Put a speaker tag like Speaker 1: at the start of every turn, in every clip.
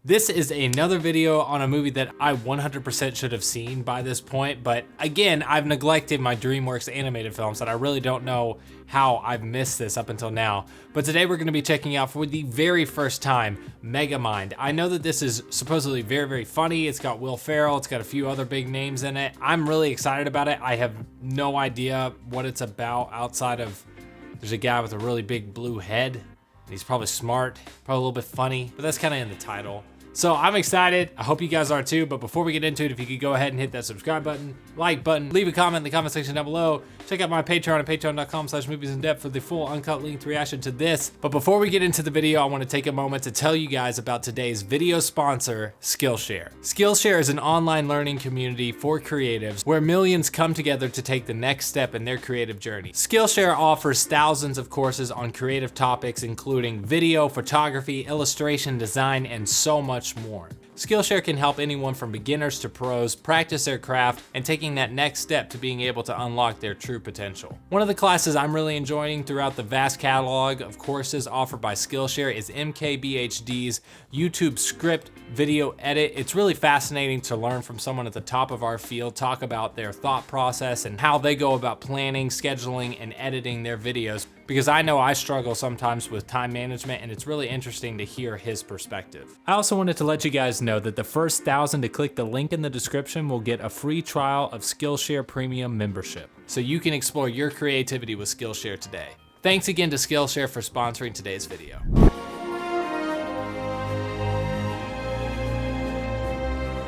Speaker 1: This is another video on a movie that I 100% should have seen by this point, but again, I've neglected my DreamWorks animated films and I really don't know how I've missed this up until now. But today we're gonna be checking out for the very first time, Megamind. I know that this is supposedly very, very funny. It's got Will Ferrell, it's got a few other big names in it. I'm really excited about it. I have no idea what it's about outside of, there's a guy with a really big blue head. He's probably smart, probably a little bit funny, but that's kind of in the title. So I'm excited, I hope you guys are too, but before we get into it, if you could go ahead and hit that subscribe button, like button, leave a comment in the comment section down below, check out my Patreon at patreon.com/moviesinDepth for the full uncut length reaction to this. But before we get into the video, I wanna take a moment to tell you guys about today's video sponsor, Skillshare. Skillshare is an online learning community for creatives where millions come together to take the next step in their creative journey. Skillshare offers thousands of courses on creative topics, including video, photography, illustration, design, and so much more. Skillshare can help anyone from beginners to pros practice their craft and taking that next step to being able to unlock their true potential. One of the classes I'm really enjoying throughout the vast catalog of courses offered by Skillshare is MKBHD's YouTube script video edit. It's really fascinating to learn from someone at the top of our field talk about their thought process and how they go about planning, scheduling, and editing their videos, because I know I struggle sometimes with time management and it's really interesting to hear his perspective. I also wanted to let you guys know that the first 1,000 to click the link in the description will get a free trial of Skillshare Premium membership, so you can explore your creativity with Skillshare today. Thanks again to Skillshare for sponsoring today's video.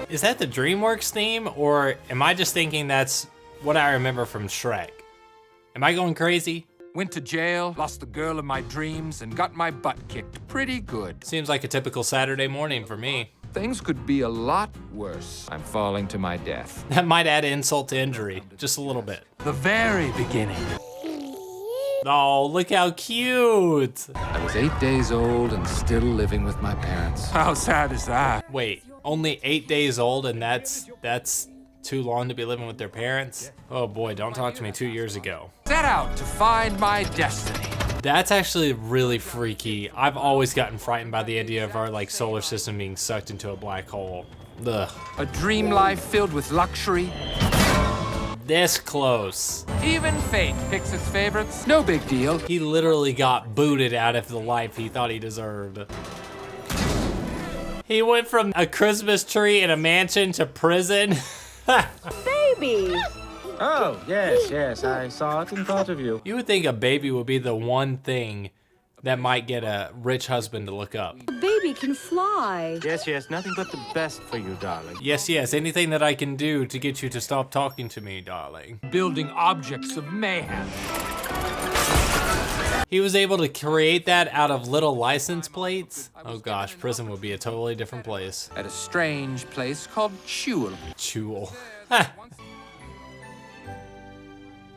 Speaker 1: Is that the DreamWorks theme, or am I just thinking that's what I remember from Shrek? Am I going crazy?
Speaker 2: Went to jail, lost the girl of my dreams, and got my butt kicked pretty good.
Speaker 1: Seems like a typical Saturday morning for me.
Speaker 2: Things could be a lot worse. I'm falling to my death.
Speaker 1: That might add insult to injury, just a little bit.
Speaker 2: The very beginning.
Speaker 1: Oh, look how cute.
Speaker 2: I was 8 days old and still living with my parents. How sad is that?
Speaker 1: Wait, only 8 days old and that's too long to be living with their parents? Oh boy, don't talk to me 2 years ago.
Speaker 2: Set out to find my destiny.
Speaker 1: That's actually really freaky. I've always gotten frightened by the idea of our solar system being sucked into a black hole. Ugh.
Speaker 2: A dream life filled with luxury.
Speaker 1: This close.
Speaker 2: Even fate picks its favorites. No big deal.
Speaker 1: He literally got booted out of the life he thought he deserved. He went from a Christmas tree in a mansion to prison.
Speaker 3: Baby!
Speaker 4: Oh, yes, I saw it and thought of you.
Speaker 1: You would think a baby would be the one thing that might get a rich husband to look up.
Speaker 3: The baby can fly.
Speaker 4: Yes, nothing but the best for you, darling.
Speaker 1: Yes, anything that I can do to get you to stop talking to me, darling.
Speaker 2: Building objects of mayhem.
Speaker 1: He was able to create that out of little license plates? Oh gosh, prison would be a totally different place.
Speaker 2: At a strange place called Chul.
Speaker 1: Chul.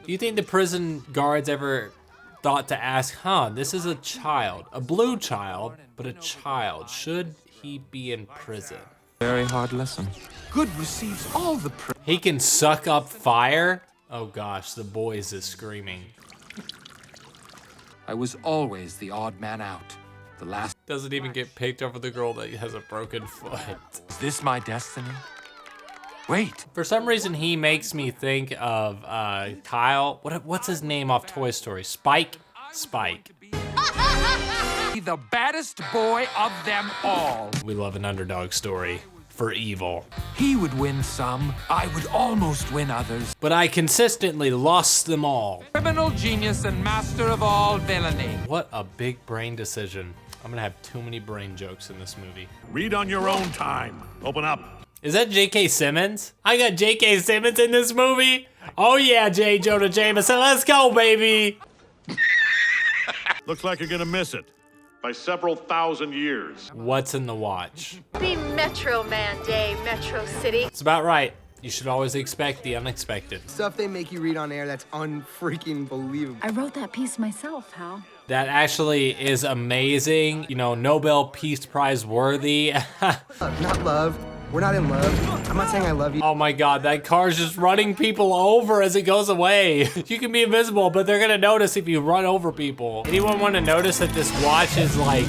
Speaker 1: Do you think the prison guards ever thought to ask, this is a child, a blue child, but a child. Should he be in prison?
Speaker 2: Very hard lesson. Good receives all the praise.
Speaker 1: He can suck up fire? Oh gosh, the boys is screaming.
Speaker 2: I was always the odd man out. The last.
Speaker 1: Doesn't even get picked over the girl that has a broken foot.
Speaker 2: Is this my destiny? Wait.
Speaker 1: For some reason, he makes me think of Kyle. What's his name off Toy Story? Spike? Spike.
Speaker 2: The baddest boy of them all.
Speaker 1: We love an underdog story for evil.
Speaker 2: He would win some. I would almost win others.
Speaker 1: But I consistently lost them all.
Speaker 2: Criminal genius and master of all villainy.
Speaker 1: What a big brain decision. I'm gonna have too many brain jokes in this movie.
Speaker 5: Read on your own time. Open up.
Speaker 1: Is that J.K. Simmons? I got J.K. Simmons in this movie? Oh yeah, J. Jonah Jameson, let's go, baby!
Speaker 5: Looks like you're gonna miss it by several thousand years.
Speaker 1: What's in the watch?
Speaker 6: Be Metro Man Day, Metro City.
Speaker 1: It's about right. You should always expect the unexpected.
Speaker 7: Stuff they make you read on air that's unfreaking believable.
Speaker 3: I wrote that piece myself, Hal.
Speaker 1: That actually is amazing. You know, Nobel Peace Prize worthy.
Speaker 7: Not love. We're not in love. I'm not saying I love you.
Speaker 1: Oh my God, that car's just running people over as it goes away. You can be invisible, but they're gonna notice if you run over people. Anyone want to notice that this watch is like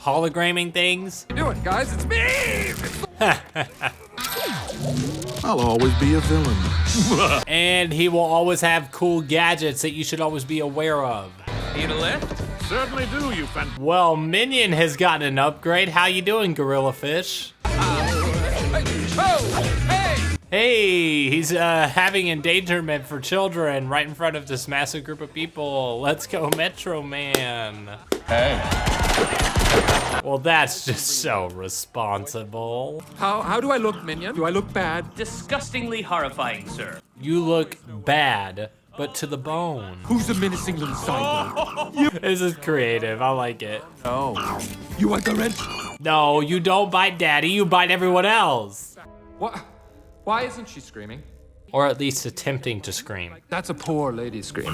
Speaker 1: hologramming things.
Speaker 2: Do it, guys. It's me.
Speaker 5: I'll always be a villain.
Speaker 1: And he will always have cool gadgets that you should always be aware of.
Speaker 2: Need a lift?
Speaker 5: Certainly do, you
Speaker 1: Well, Minion has gotten an upgrade. How you doing, Gorilla Fish?
Speaker 2: Hey!
Speaker 1: Hey, he's having endangerment for children right in front of this massive group of people. Let's go, Metro Man.
Speaker 8: Hey.
Speaker 1: Well, that's just so responsible.
Speaker 2: How do I look, Minion? Do I look bad?
Speaker 8: Disgustingly horrifying, sir.
Speaker 1: You look bad, but to the bone.
Speaker 2: Who's the menacing little cyborg?
Speaker 1: This is creative. I like it.
Speaker 2: Oh. You want the wrench?
Speaker 1: No, you don't bite Daddy. You bite everyone else.
Speaker 2: What? Why isn't she screaming?
Speaker 1: Or at least attempting to scream.
Speaker 2: That's a poor lady scream.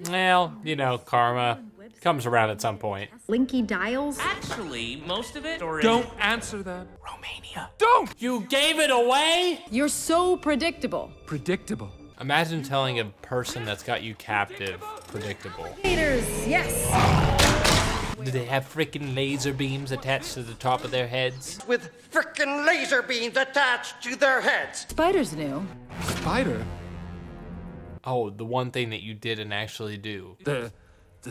Speaker 1: Well, you know, karma comes around at some point.
Speaker 3: Blinky dials?
Speaker 8: Actually, most of it, or
Speaker 2: Don't answer that.
Speaker 8: Romania.
Speaker 2: Don't!
Speaker 1: You gave it away?
Speaker 3: You're so predictable.
Speaker 2: Predictable.
Speaker 1: Imagine telling a person that's got you captive predictable.
Speaker 3: Haters, yes.
Speaker 1: Do they have freaking laser beams attached to the top of their heads?
Speaker 9: With frickin' laser beams attached to their heads.
Speaker 3: Spiders knew.
Speaker 2: Spider?
Speaker 1: Oh, the one thing that you didn't actually do.
Speaker 2: The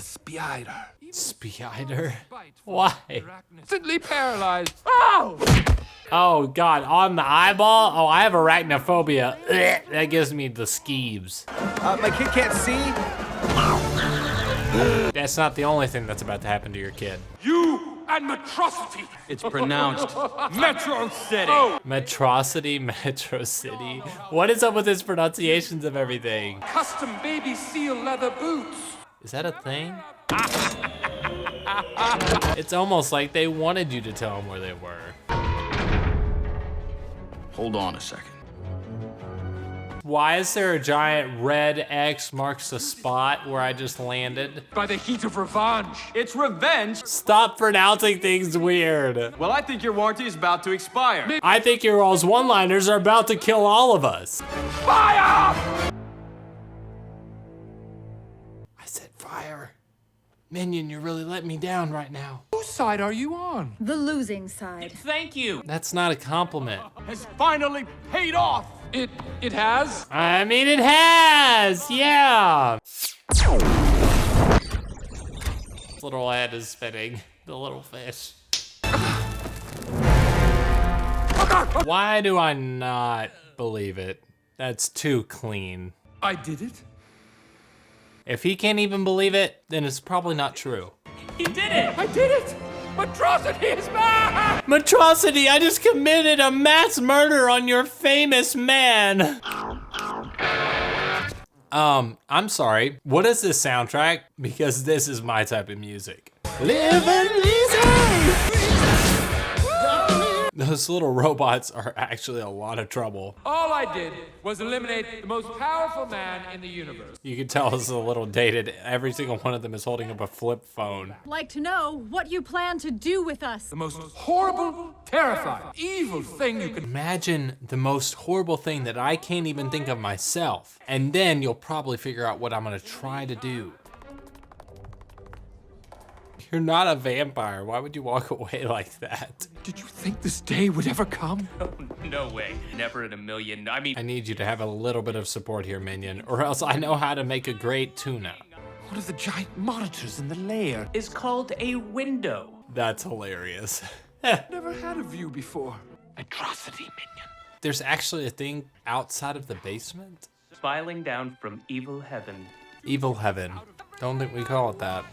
Speaker 2: spider.
Speaker 1: Spider? Why?
Speaker 2: Instantly paralyzed. Oh!
Speaker 1: Oh God, on the eyeball? Oh, I have arachnophobia. Ugh, that gives me the skeeves.
Speaker 7: My kid can't see.
Speaker 1: That's not the only thing that's about to happen to your kid.
Speaker 2: You and Metrocity.
Speaker 8: It's pronounced Metro City.
Speaker 1: Metrocity, Metro City. What is up with his pronunciations of everything?
Speaker 2: Custom baby seal leather boots.
Speaker 1: Is that a thing? It's almost like they wanted you to tell them where they were.
Speaker 8: Hold on a second.
Speaker 1: Why is there a giant red X marks the spot where I just landed?
Speaker 2: By the heat of revenge.
Speaker 8: It's revenge.
Speaker 1: Stop pronouncing things weird.
Speaker 8: Well, I think your warranty is about to expire.
Speaker 1: I think your all's one-liners are about to kill all of us.
Speaker 2: Fire!
Speaker 1: I said fire. Minion, you really let me down right now.
Speaker 2: Whose side are you on?
Speaker 3: The losing side.
Speaker 8: Thank you.
Speaker 1: That's not a compliment.
Speaker 8: Has finally paid off.
Speaker 2: It has?
Speaker 1: I mean, it has, yeah. This little head is spinning, the little fish. Why do I not believe it? That's too clean.
Speaker 2: I did it.
Speaker 1: If he can't even believe it, then it's probably not true.
Speaker 8: He did it.
Speaker 2: I did it. Metrocity is back.
Speaker 1: Metrocity, I just committed a mass murder on your famous man. I'm sorry. What is this soundtrack? Because this is my type of music. Live and listen. Those little robots are actually a lot of trouble.
Speaker 2: All I did was eliminate the most powerful man in the universe.
Speaker 1: You can tell it's a little dated. Every single one of them is holding up a flip phone.
Speaker 3: Like to know what you plan to do with us.
Speaker 2: The most horrible, terrifying, evil thing you could.
Speaker 1: Imagine the most horrible thing that I can't even think of myself. And then you'll probably figure out what I'm gonna try to do. You're not a vampire. Why would you walk away like that?
Speaker 2: Did you think this day would ever come?
Speaker 8: No way. Never in a million. I mean,
Speaker 1: I need you to have a little bit of support here, Minion, or else I know how to make a great tuna.
Speaker 2: What are the giant monitors in the lair?
Speaker 8: is called a window.
Speaker 1: That's hilarious.
Speaker 2: Never had a view before. Atrocity, Minion.
Speaker 1: There's actually a thing outside of the basement?
Speaker 8: Smiling down from evil heaven.
Speaker 1: Evil heaven. Don't think we call it that.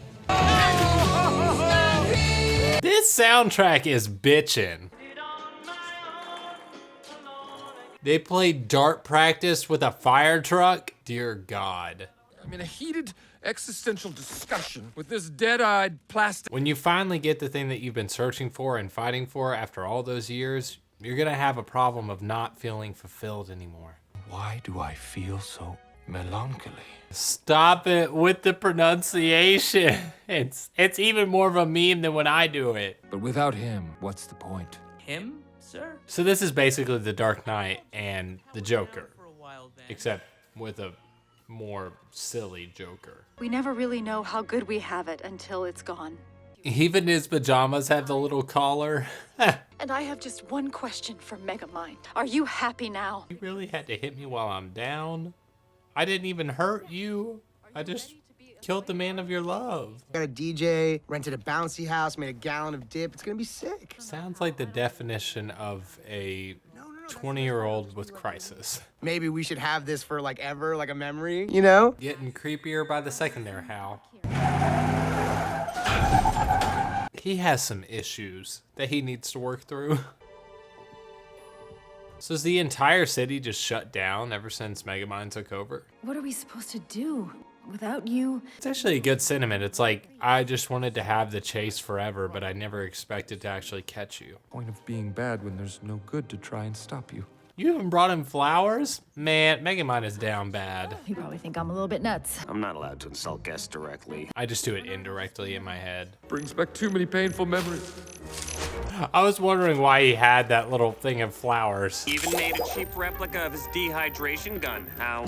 Speaker 1: This soundtrack is bitchin'. They played dart practice with a fire truck? Dear God.
Speaker 2: I'm in a heated existential discussion with this dead-eyed plastic.
Speaker 1: When you finally get the thing that you've been searching for and fighting for after all those years, you're gonna have a problem of not feeling fulfilled anymore.
Speaker 2: Why do I feel so melancholy?
Speaker 1: Stop it with the pronunciation. It's even more of a meme than when I do it.
Speaker 2: But without him, what's the point?
Speaker 8: Him, sir?
Speaker 1: So this is basically the Dark Knight and the Joker, except with a more silly Joker.
Speaker 3: We never really know how good we have it until it's gone.
Speaker 1: Even his pajamas have the little collar.
Speaker 3: And I have just one question for Megamind. Are you happy now?
Speaker 1: You really had to hit me while I'm down? I didn't even hurt you. I just killed the man of your love.
Speaker 7: Got a DJ, rented a bouncy house, made a gallon of dip. It's gonna be sick.
Speaker 1: Sounds like the definition of a 20-year-old with crisis.
Speaker 7: Maybe we should have this for like ever, like a memory, you know?
Speaker 1: Getting creepier by the second there, Hal. He has some issues that he needs to work through. So is the entire city just shut down ever since Megamind took over?
Speaker 3: What are we supposed to do without you?
Speaker 1: It's actually a good sentiment. It's like, I just wanted to have the chase forever, but I never expected to actually catch you.
Speaker 2: Point of being bad when there's no good to try and stop you.
Speaker 1: You even brought him flowers? Man, Megamind is down bad.
Speaker 3: You probably think I'm a little bit nuts.
Speaker 10: I'm not allowed to insult guests directly.
Speaker 1: I just do it indirectly in my head.
Speaker 2: Brings back too many painful memories.
Speaker 1: I was wondering why he had that little thing of flowers.
Speaker 10: Even made a cheap replica of his dehydration gun. How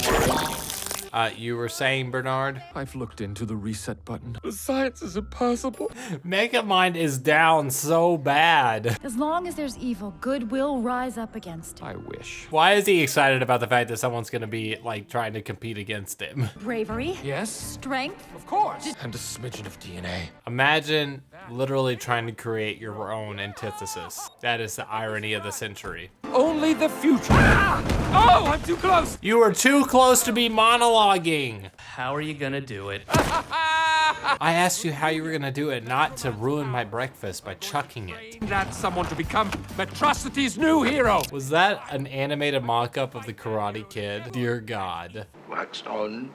Speaker 1: You were saying, Bernard?
Speaker 2: I've looked into the reset button. The science is impossible.
Speaker 1: Megamind is down so bad.
Speaker 3: As long as there's evil, good will rise up against it.
Speaker 2: I wish.
Speaker 1: Why is he excited about the fact that someone's gonna be like trying to compete against him?
Speaker 3: Bravery,
Speaker 2: Yes?
Speaker 3: strength,
Speaker 2: Of course. And a smidgen of DNA.
Speaker 1: Imagine literally trying to create your own antithesis. That is the irony of the century.
Speaker 2: Only the future. Ah! Oh, I'm too close.
Speaker 1: You were too close to be monologuing.
Speaker 8: How are you gonna do it?
Speaker 1: I asked you how you were gonna do it, not to ruin my breakfast by chucking it.
Speaker 2: That's someone to become Metrocity's new hero.
Speaker 1: Was that an animated mock-up of the Karate Kid? Dear God.
Speaker 10: Wax on,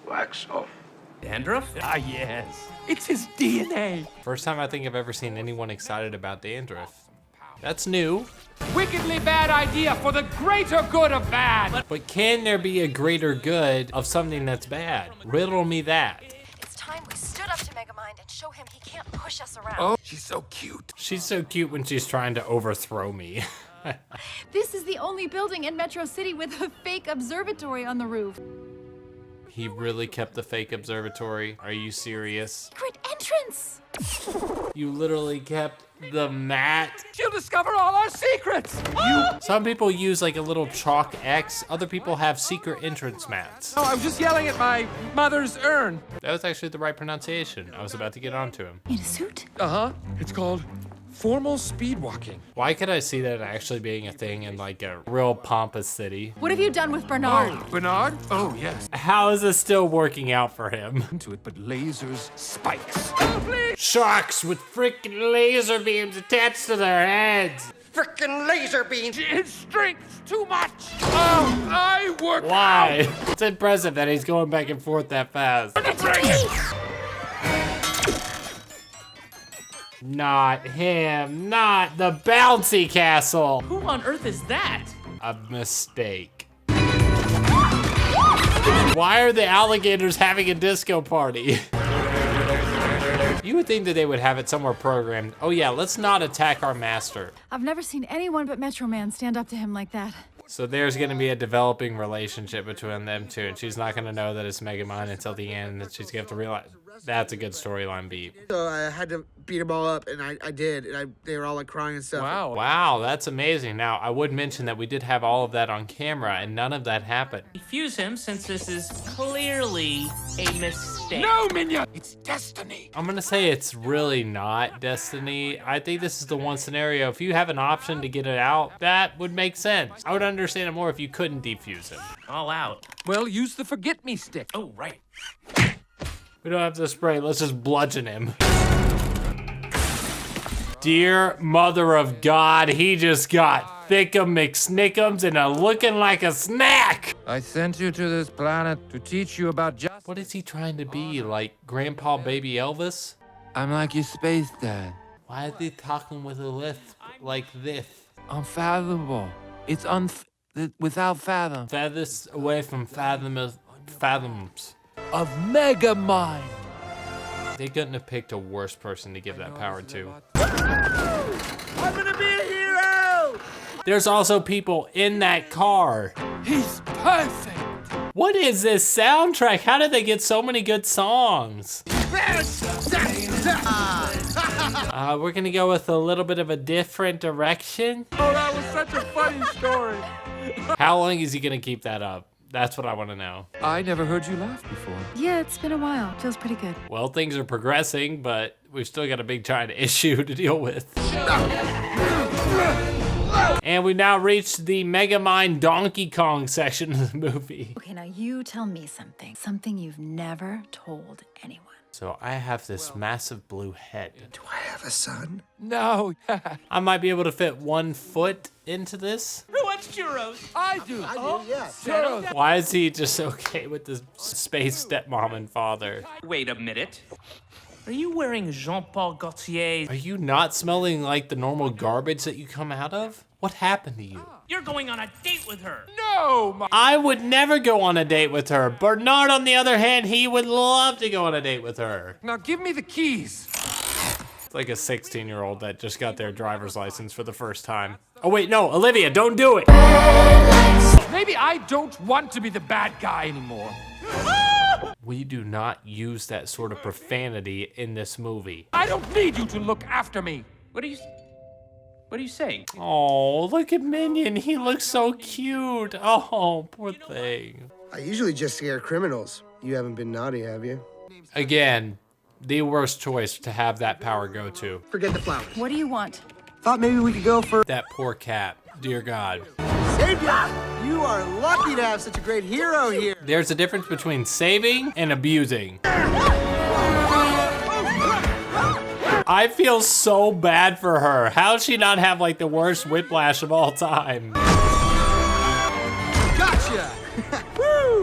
Speaker 10: wax off.
Speaker 8: Dandruff?
Speaker 2: Ah, yes. It's his DNA.
Speaker 1: First time I think I've ever seen anyone excited about dandruff. That's new.
Speaker 2: Wickedly bad idea for the greater good of bad.
Speaker 1: But can there be a greater good of something that's bad? Riddle me that.
Speaker 6: It's time we stood up to Megamind and show him he can't push us around.
Speaker 2: Oh, she's so cute.
Speaker 1: She's so cute when she's trying to overthrow me.
Speaker 3: This is the only building in Metro City with a fake observatory on the roof.
Speaker 1: He really kept the fake observatory. Are you serious?
Speaker 3: Secret entrance!
Speaker 1: You literally kept the mat.
Speaker 2: She'll discover all our secrets.
Speaker 1: Some people use like a little chalk X. Other people have secret entrance mats.
Speaker 2: Oh, I'm just yelling at my mother's urn.
Speaker 1: That was actually the right pronunciation. I was about to get onto him.
Speaker 3: In a suit?
Speaker 2: Uh-huh. It's called formal speed walking.
Speaker 1: Why could I see that actually being a thing in like a real pompous city?
Speaker 3: What have you done with Bernard?
Speaker 2: Oh, Bernard? Oh, yes.
Speaker 1: How is this still working out for him?
Speaker 2: Into it, but lasers, spikes. Oh, please.
Speaker 1: Sharks with freaking laser beams attached to their heads.
Speaker 9: Frickin' laser beams!
Speaker 2: His strength's too much. Oh, I work
Speaker 1: Why? It's impressive that he's going back and forth that fast. Not him, not the bouncy castle.
Speaker 8: Who on earth is that?
Speaker 1: A mistake. Why are the alligators having a disco party? You would think that they would have it somewhere programmed. Oh yeah, let's not attack our master.
Speaker 3: I've never seen anyone but Metro Man stand up to him like that.
Speaker 1: So there's gonna be a developing relationship between them two, and she's not gonna know that it's Megamind until the end, and she's gonna have to realize that's a good storyline beat.
Speaker 7: So I had to beat them all up, and I did, and they were all like crying and stuff.
Speaker 2: Wow.
Speaker 1: Wow, that's amazing. Now, I would mention that we did have all of that on camera, and none of that happened.
Speaker 8: Defuse him since this is clearly a mistake.
Speaker 2: No, Minion! It's destiny.
Speaker 1: I'm gonna say it's really not destiny. I think this is the one scenario, if you have an option to get it out, that would make sense. I would understand it more if you couldn't defuse him.
Speaker 8: All out.
Speaker 2: Well, use the forget-me stick.
Speaker 8: Oh, right.
Speaker 1: We don't have to spray, let's just bludgeon him. Dear Mother of God, he just got thickum McSnickums and a looking like a snack.
Speaker 2: I sent you to this planet to teach you about justice.
Speaker 1: What is he trying to be, like Grandpa Baby Elvis?
Speaker 2: I'm like your space dad.
Speaker 1: Why is he talking with a lisp like this?
Speaker 2: Unfathomable. It's without fathom.
Speaker 1: Farthest away from fathoms.
Speaker 2: Of Megamind.
Speaker 1: They couldn't have picked a worse person to give that power to.
Speaker 7: I'm gonna be a hero!
Speaker 1: There's also people in that car.
Speaker 2: He's perfect.
Speaker 1: What is this soundtrack? How did they get so many good songs? We're gonna go with a little bit of a different direction.
Speaker 2: Oh, that was such a funny story.
Speaker 1: How long is he gonna keep that up? That's what I want to know.
Speaker 2: I never heard you laugh before.
Speaker 3: Yeah, it's been a while. Feels pretty good.
Speaker 1: Well, things are progressing, but we've still got a big giant issue to deal with. And we now reached the Megamind Donkey Kong section of the movie.
Speaker 3: Okay, now you tell me something. Something you've never told anyone.
Speaker 1: So I have this massive blue head.
Speaker 7: Do I have a son?
Speaker 2: No.
Speaker 1: I might be able to fit 1 foot into this.
Speaker 8: Who wants churros?
Speaker 2: I do.
Speaker 7: Yeah.
Speaker 2: Churros.
Speaker 1: Why is he just okay with this space stepmom and father?
Speaker 8: Wait a minute. Are you wearing Jean-Paul Gaultier's?
Speaker 1: Are you not smelling like the normal garbage that you come out of? What happened to you?
Speaker 8: You're going on a date with her.
Speaker 2: No, my.
Speaker 1: I would never go on a date with her. Bernard, on the other hand, he would love to go on a date with her.
Speaker 2: Now give me the keys.
Speaker 1: It's like a 16-year-old that just got their driver's license for the first time. Oh wait, no, Olivia, don't do it.
Speaker 2: Maybe I don't want to be the bad guy anymore.
Speaker 1: We do not use that sort of profanity in this movie.
Speaker 2: I don't need you to look after me.
Speaker 8: What are you saying?
Speaker 1: Oh, look at Minion. He looks so cute. Oh, poor thing.
Speaker 7: I usually just scare criminals. You haven't been naughty, have you?
Speaker 1: Again, the worst choice to have that power go to.
Speaker 7: Forget the flowers.
Speaker 3: What do you want?
Speaker 7: Thought maybe we could go for
Speaker 1: That poor cat. Dear God.
Speaker 7: Savior! You are lucky to have such a great hero here.
Speaker 1: There's a difference between saving and abusing. I feel so bad for her. How does she not have like the worst whiplash of all time?
Speaker 7: Gotcha!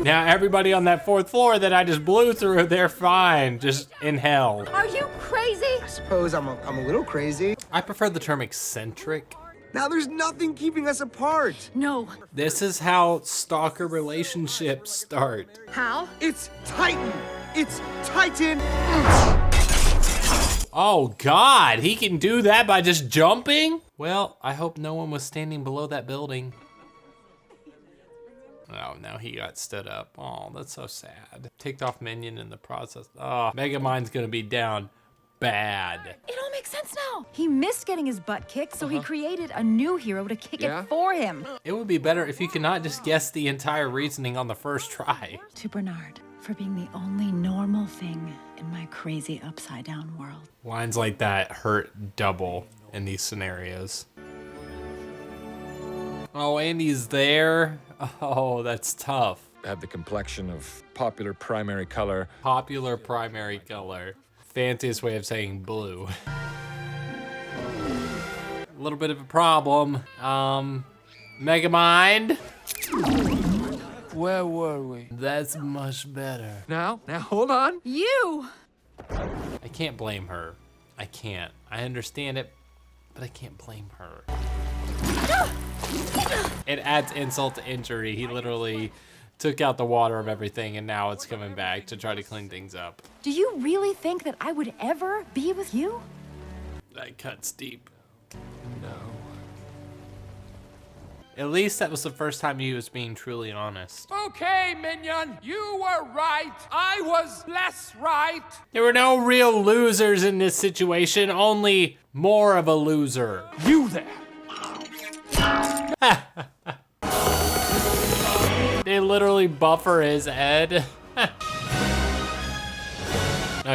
Speaker 1: Now everybody on that 4th floor that I just blew through, they're fine, just in hell.
Speaker 3: Are you crazy?
Speaker 7: I suppose I'm a little crazy.
Speaker 1: I prefer the term eccentric.
Speaker 7: Now there's nothing keeping us apart.
Speaker 3: No.
Speaker 1: This is how stalker relationships start.
Speaker 3: How?
Speaker 7: It's Titan. It's Titan.
Speaker 1: Oh God, he can do that by just jumping? Well, I hope no one was standing below that building. Oh, now he got stood up. Oh, that's so sad. Ticked off Minion in the process. Oh, Megamind's gonna be down bad.
Speaker 3: It all makes sense now. He missed getting his butt kicked, so he created a new hero to kick it for him.
Speaker 1: It would be better if you could not just guess the entire reasoning on the first try.
Speaker 3: To Bernard, for being the only normal thing in my crazy upside down world.
Speaker 1: Lines like that hurt double in these scenarios. Oh, Andy's there. Oh, that's tough.
Speaker 2: Had the complexion of popular primary color.
Speaker 1: Popular primary color. Fanciest way of saying blue. A little bit of a problem. Megamind.
Speaker 2: Where were we?
Speaker 1: That's much better.
Speaker 2: Now hold on.
Speaker 3: You!
Speaker 1: I can't blame her. I can't. I understand it, but I can't blame her. It adds insult to injury. He literally took out the water of everything and now it's coming back to try to clean things up.
Speaker 3: Do you really think that I would ever be with you?
Speaker 1: That cuts deep.
Speaker 2: No.
Speaker 1: At least that was the first time he was being truly honest.
Speaker 2: Okay, Minion, you were right. I was less right.
Speaker 1: There were no real losers in this situation, only more of a loser.
Speaker 2: You there.
Speaker 1: They literally buffer his head. Not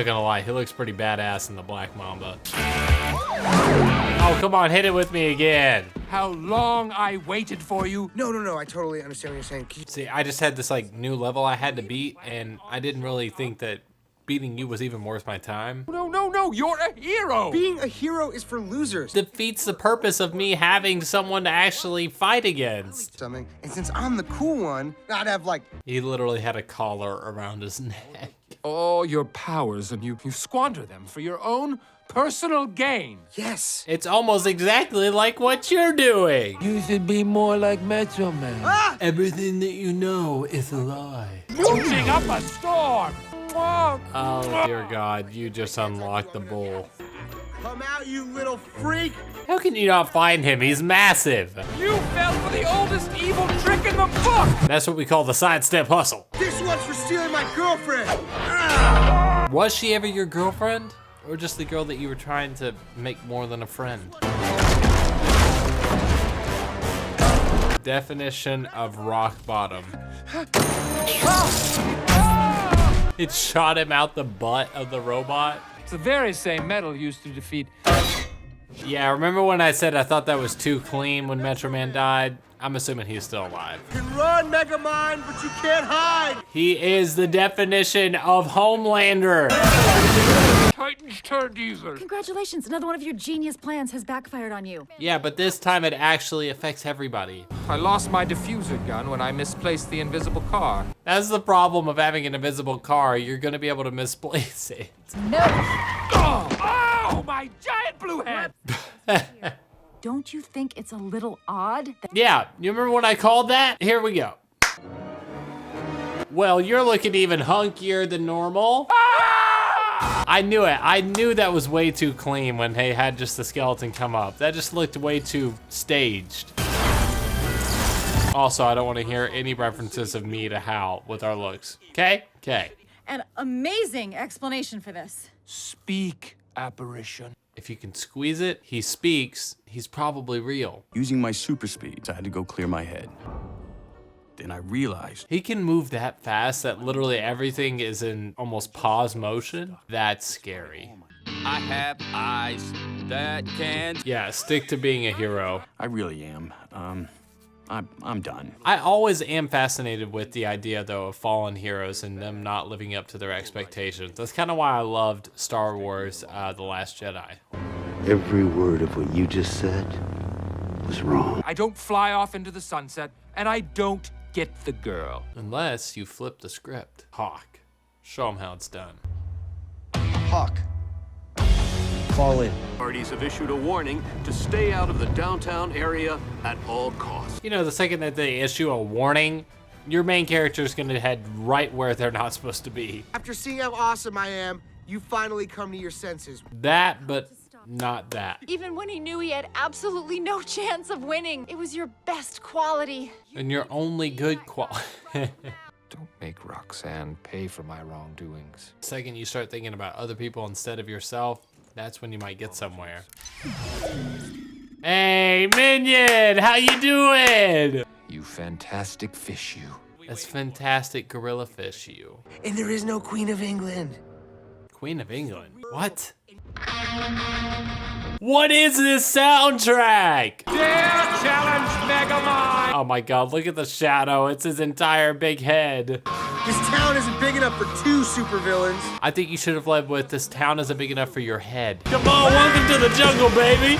Speaker 1: gonna lie, he looks pretty badass in the Black Mamba. Oh, come on, hit it with me again.
Speaker 2: How long I waited for you.
Speaker 7: No, I totally understand what you're saying.
Speaker 1: See, I just had this like new level I had to beat, and I didn't really think that beating you was even worth my time.
Speaker 2: No, you're a hero.
Speaker 7: Being a hero is for losers.
Speaker 1: Defeats the purpose of me having someone to actually fight against.
Speaker 7: Something. And since I'm the cool one, I'd have like...
Speaker 1: He literally had a collar around his neck.
Speaker 2: All your powers and you squander them for your own personal gain.
Speaker 7: Yes.
Speaker 1: It's almost exactly like what you're doing.
Speaker 2: You should be more like Metro Man.
Speaker 7: Ah!
Speaker 1: Everything that you know is a lie.
Speaker 2: Moving up a storm.
Speaker 1: Oh dear God, you just unlocked the bull.
Speaker 7: Come out, you little freak.
Speaker 1: How can you not find him? He's massive.
Speaker 2: You fell for the oldest evil trick in the book.
Speaker 1: That's what we call the sidestep hustle.
Speaker 7: This one's for stealing my girlfriend. Ah!
Speaker 1: Was she ever your girlfriend? Or just the girl that you were trying to make more than a friend? Definition of rock bottom. It shot him out the butt of the robot.
Speaker 2: It's the very same metal used to defeat.
Speaker 1: Yeah, remember when I said I thought that was too clean when Metro Man died? I'm assuming he's still alive.
Speaker 7: You can run, Megamind, but you can't hide.
Speaker 1: He is the definition of Homelander.
Speaker 2: Titans turned evil.
Speaker 3: Congratulations, another one of your genius plans has backfired on you.
Speaker 1: Yeah, but this time it actually affects everybody.
Speaker 2: I lost my diffuser gun when I misplaced the invisible car.
Speaker 1: That's the problem of having an invisible car. You're gonna be able to misplace it.
Speaker 3: No.
Speaker 2: Oh, my giant blue head!
Speaker 3: Don't you think it's a little odd that
Speaker 1: Yeah, you remember when I called that? Here we go. Well, you're looking even hunkier than normal. I knew it. I knew that was way too clean when they had just the skeleton come up. That just looked way too staged. Also, I don't want to hear any references of me to Hal with our looks. Okay? Okay.
Speaker 3: an amazing explanation for this?
Speaker 2: Speak, apparition.
Speaker 1: If you can squeeze it, he speaks, he's probably real.
Speaker 11: Using my super speeds, I had to go clear my head. Then I realized
Speaker 1: he can move that fast that literally everything is in almost pause motion. That's scary.
Speaker 11: I have eyes that can...
Speaker 1: Yeah, stick to being a hero.
Speaker 11: I really am. I'm done.
Speaker 1: I always am fascinated with the idea, though, of fallen heroes and them not living up to their expectations. That's kind of why I loved Star Wars, The Last Jedi.
Speaker 12: Every word of what you just said was wrong.
Speaker 2: I don't fly off into the sunset, and I don't get the girl.
Speaker 1: Unless you flip the script. Hawk. Show them how it's done.
Speaker 7: Hawk. Fall in.
Speaker 13: Parties have issued a warning to stay out of the downtown area at all costs.
Speaker 1: You know, the second that they issue a warning, your main character is going to head right where they're not supposed to be.
Speaker 7: After seeing how awesome I am, you finally come to your senses.
Speaker 1: That, but not that.
Speaker 3: Even when he knew he had absolutely no chance of winning, it was your best quality.
Speaker 1: And your only good quality.
Speaker 2: Don't make Roxanne pay for my wrongdoings.
Speaker 1: The second you start thinking about other people instead of yourself, that's when you might get somewhere. Hey, Minion, how you doing?
Speaker 2: You fantastic fish, you.
Speaker 1: That's fantastic gorilla fish, you.
Speaker 7: And there is no Queen of England.
Speaker 1: Queen of England? What? What is this soundtrack?
Speaker 2: Dare challenge Megamind!
Speaker 1: Oh my god, look at the shadow. It's his entire big head.
Speaker 7: This town isn't big enough for 2 supervillains.
Speaker 1: I think you should have led with this town isn't big enough for your head. Come on, welcome to the jungle, baby.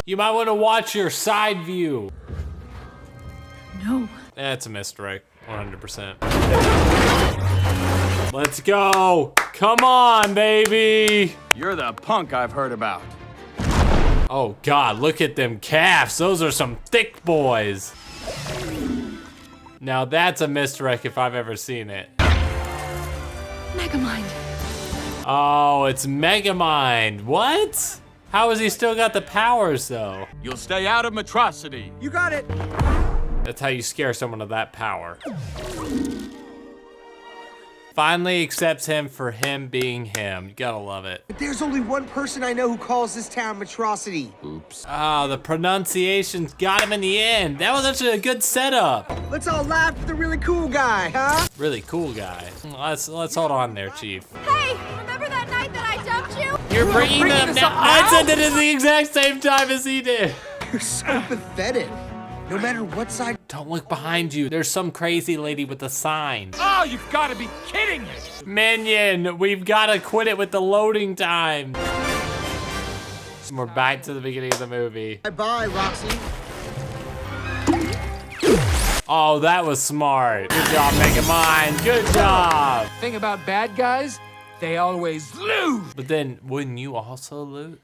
Speaker 1: You might want to watch your side view.
Speaker 3: No.
Speaker 1: That's a misdirect, 100%. Let's go. Come on, baby.
Speaker 11: You're the punk I've heard about.
Speaker 1: Oh God, look at them calves. Those are some thick boys. Now that's a misdirect if I've ever seen it.
Speaker 3: Megamind.
Speaker 1: Oh, it's Megamind. What? How has he still got the powers though?
Speaker 11: You'll stay out of Metrocity.
Speaker 7: You got it.
Speaker 1: That's how you scare someone of that power. Finally accepts him for him being him. You gotta love it.
Speaker 7: But there's only one person I know who calls this town Metrocity.
Speaker 2: Oops.
Speaker 1: Oh, the pronunciations got him in the end. That was actually a good setup.
Speaker 7: Let's all laugh at the really cool guy, huh?
Speaker 1: Really cool guy. Let's hold on there, Chief.
Speaker 3: Hey, remember that night that I dumped you?
Speaker 1: You're bringing them now. I said that at the exact same time as he did.
Speaker 7: You're so pathetic. No matter what side.
Speaker 1: Don't look behind you. There's some crazy lady with a sign.
Speaker 2: Oh, you've got to be kidding me!
Speaker 1: Minion, we've got to quit it with the loading time. We're back to the beginning of the movie.
Speaker 7: Bye-bye, Roxy.
Speaker 1: Oh, that was smart. Good job, Megamind. Good job.
Speaker 2: Thing about bad guys, they always lose.
Speaker 1: But then, wouldn't you also lose?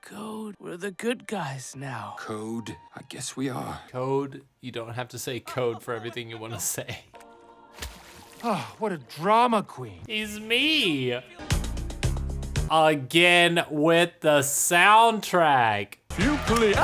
Speaker 8: Code, we're the good guys now.
Speaker 2: Code, I guess we are.
Speaker 1: Code, you don't have to say code for everything you want to say.
Speaker 2: Oh, what a drama queen.
Speaker 1: He's me. Again with the soundtrack.
Speaker 2: You please.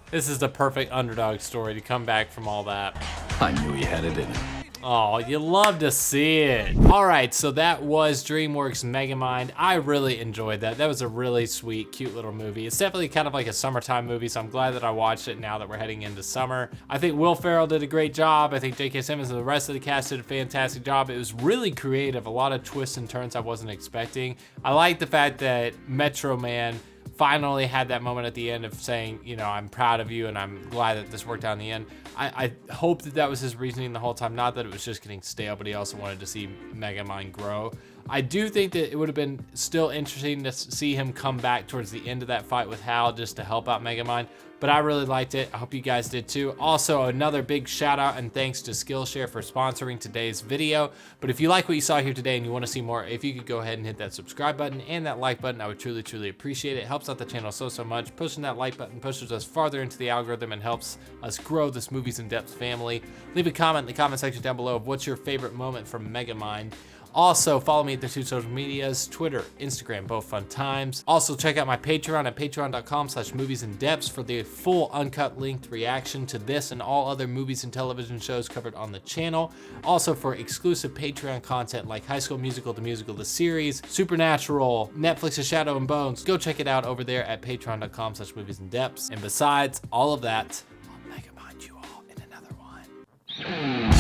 Speaker 1: This is the perfect underdog story to come back from all that.
Speaker 11: I knew he had it in him.
Speaker 1: Oh, you love to see it. All right, so that was DreamWorks Megamind. I really enjoyed that. That was a really sweet, cute little movie. It's definitely kind of like a summertime movie, so I'm glad that I watched it now that we're heading into summer. I think Will Ferrell did a great job. I think J.K. Simmons and the rest of the cast did a fantastic job. It was really creative, a lot of twists and turns I wasn't expecting. I like the fact that Metro Man finally had that moment at the end of saying, you know, I'm proud of you and I'm glad that this worked out in the end. I hope that that was his reasoning the whole time, not that it was just getting stale, but he also wanted to see Megamind grow. I do think that it would have been still interesting to see him come back towards the end of that fight with Hal just to help out Megamind, but I really liked it. I hope you guys did too. Also, another big shout out and thanks to Skillshare for sponsoring today's video. But if you like what you saw here today and you want to see more, if you could go ahead and hit that subscribe button and that like button, I would truly, truly appreciate it. It helps out the channel so much. Pushing that like button pushes us farther into the algorithm and helps us grow this Movies in Depth family. Leave a comment in the comment section down below of what's your favorite moment from Megamind. Also, follow me at the 2 social medias, Twitter, Instagram, both fun times. Also, check out my Patreon at patreon.com/moviesindepths for the full uncut length reaction to this and all other movies and television shows covered on the channel. Also, for exclusive Patreon content like High School Musical, the musical, the series, Supernatural, Netflix's Shadow and Bones, go check it out over there at patreon.com/moviesindepths. And besides all of that, I'll Megamind you all in another one.